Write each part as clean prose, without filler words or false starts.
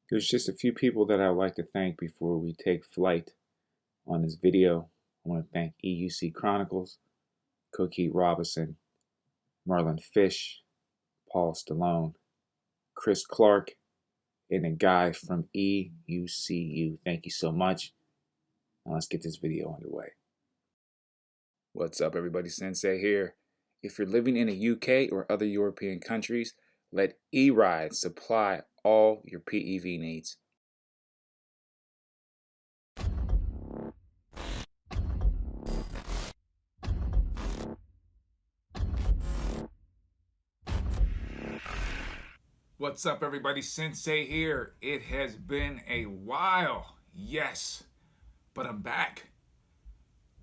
There's just a few people that I'd like to thank before we take flight on this video. I want to thank EUC Chronicles, Coquette Robinson, Marlon Fish, Paul Stallone, Chris Clark, and the guys from EUCU. Thank you so much. Now let's get this video underway. What's up, everybody? Sensei here. If you're living in the UK or other European countries, let eRide supply all your PEV needs. What's up, everybody? Sensei here. It has been a while, yes, but I'm back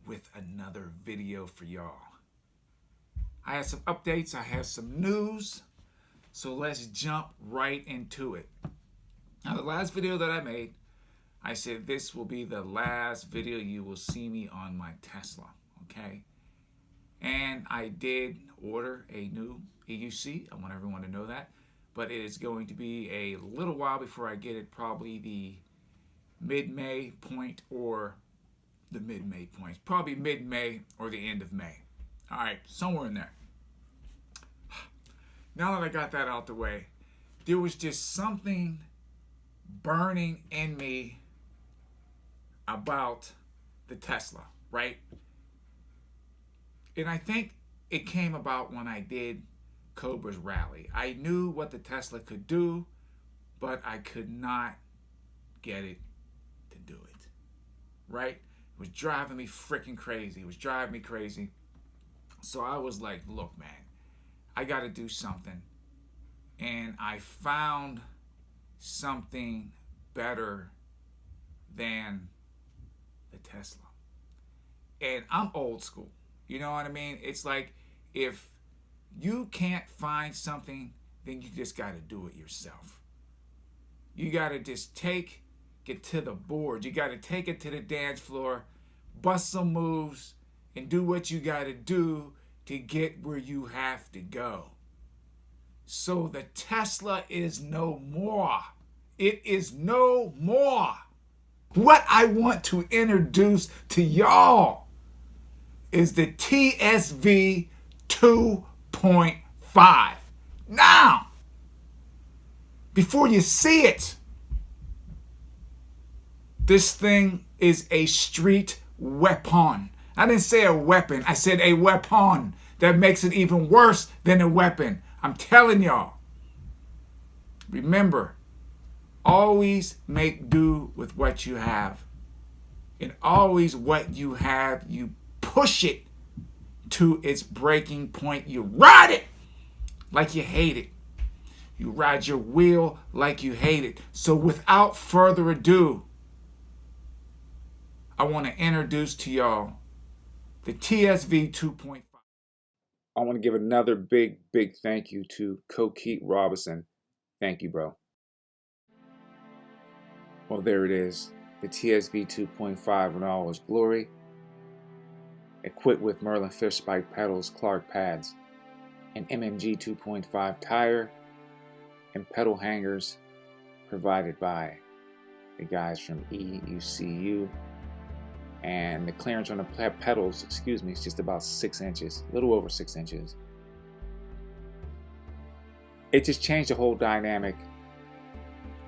with another video for y'all. I have some updates, I have some news, so let's jump right into it. Now, the last video that I made, I said this will be the last video you will see me on my Tesla, okay? And I did order a new EUC. I want everyone to know that. But it is going to be a little while before I get it, probably the mid-May point or the mid-May point. Probably mid-May or the end of May. All right, somewhere in there. Now that I got that out the way, there was just something burning in me about the Tesla, right? And I think it came about when I did Cobra's rally. I knew what the Tesla could do, but I could not get it to do it, right? It was driving me freaking crazy. It was driving me crazy. So I was like, look, man, I got to do something. And I found something better than the Tesla. And I'm old school. You know what I mean? It's like if you can't find something, then you just got to do it yourself. You got to just take it to the board. You got to take it to the dance floor, bust some moves, and do what you got to do to get where you have to go. So the Tesla is no more. It is no more. What I want to introduce to y'all is the TSV 2.5. Now, before you see it, this thing is a street weapon. I didn't say a weapon, I said a weapon. That makes it even worse than a weapon. I'm telling y'all. Remember, always make do with what you have. And always what you have, you push it to its breaking point. You ride it like you hate it. You ride your wheel like you hate it. So without further ado, I want to introduce to y'all the TSV 2.5. I want to give another big thank you to Coquette Robinson. Thank you, bro. Well, there it is. The TSV 2.5 in all its glory. Equipped with Merlin Fish Spike pedals, Clark pads, an MMG 2.5 tire, and pedal hangers provided by the guys from EUCU. And the clearance on the pedals, is just about 6 inches, a little over 6 inches. It just changed the whole dynamic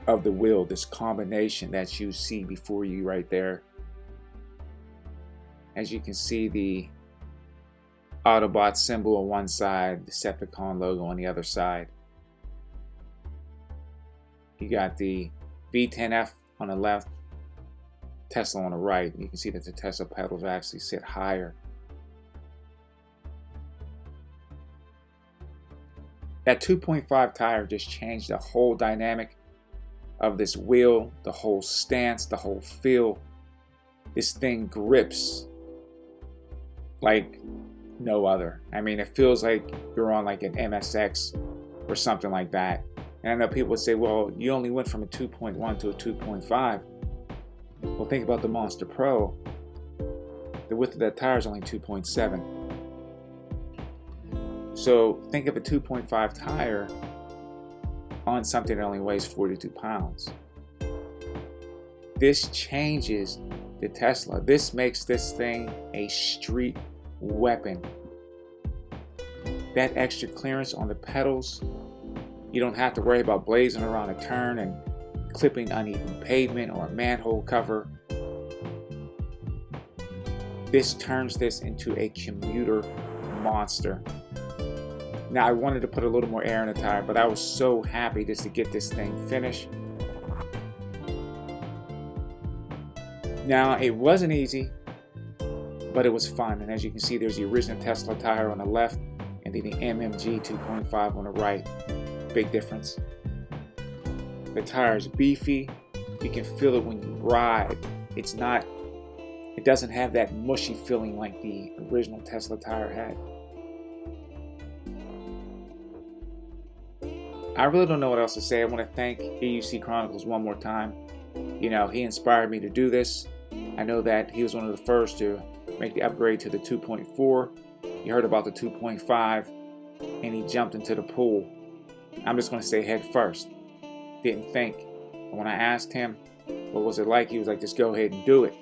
of the wheel, this combination that you see before you right there. As you can see, the Autobot symbol on one side, the Decepticon logo on the other side. You got the V10F on the left, Tesla on the right. You can see that the Tesla pedals actually sit higher. That 2.5 tire just changed the whole dynamic of this wheel, the whole stance, the whole feel. This thing grips like no other. I mean, it feels like you're on like an MSX or something like that. And I know people would say, well, you only went from a 2.1 to a 2.5. Well, think about the Monster Pro. The width of that tire is only 2.7. So think of a 2.5 tire on something that only weighs 42 pounds. this changes the Tesla. This makes this thing a street weapon. That extra clearance on the pedals, you don't have to worry about blazing around a turn and clipping uneven pavement or a manhole cover. This turns this into a commuter monster. Now, I wanted to put a little more air in the tire, but I was so happy just to get this thing finished. Now, it wasn't easy, but it was fun. And as you can see, there's the original Tesla tire on the left and then the MMG 2.5 on the right. Big difference. The tire is beefy. You can feel it when you ride. It doesn't have that mushy feeling like the original Tesla tire had. I really don't know what else to say. I want to thank EUC Chronicles one more time. You know, he inspired me to do this. I know that he was one of the first to make the upgrade to the 2.4. He heard about the 2.5 and he jumped into the pool. I'm just going to say head first. Didn't think. And when I asked him, what was it like? He was like, just go ahead and do it.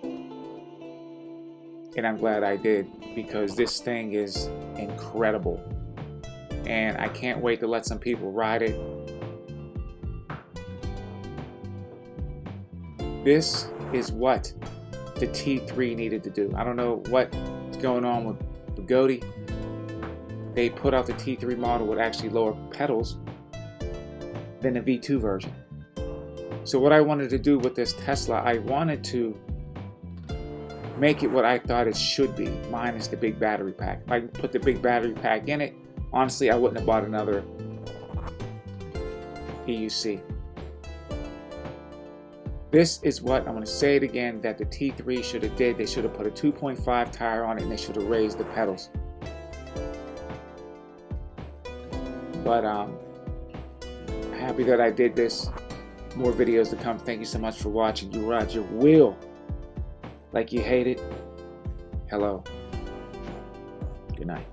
And I'm glad I did, because this thing is incredible. And I can't wait to let some people ride it. This is what the T3 needed to do. I don't know what's going on with Bugatti. They put out the T3 model with actually lower pedals than the V2 version. So what I wanted to do with this Tesla, I wanted to make it what I thought it should be, minus the big battery pack. If I put the big battery pack in it, honestly, I wouldn't have bought another EUC. This is what, I'm going to say it again, that the T3 should have did. They should have put a 2.5 tire on it and they should have raised the pedals. But happy that I did this. More videos to come. Thank you so much for watching. You ride your wheel like you hate it. Hello. Good night.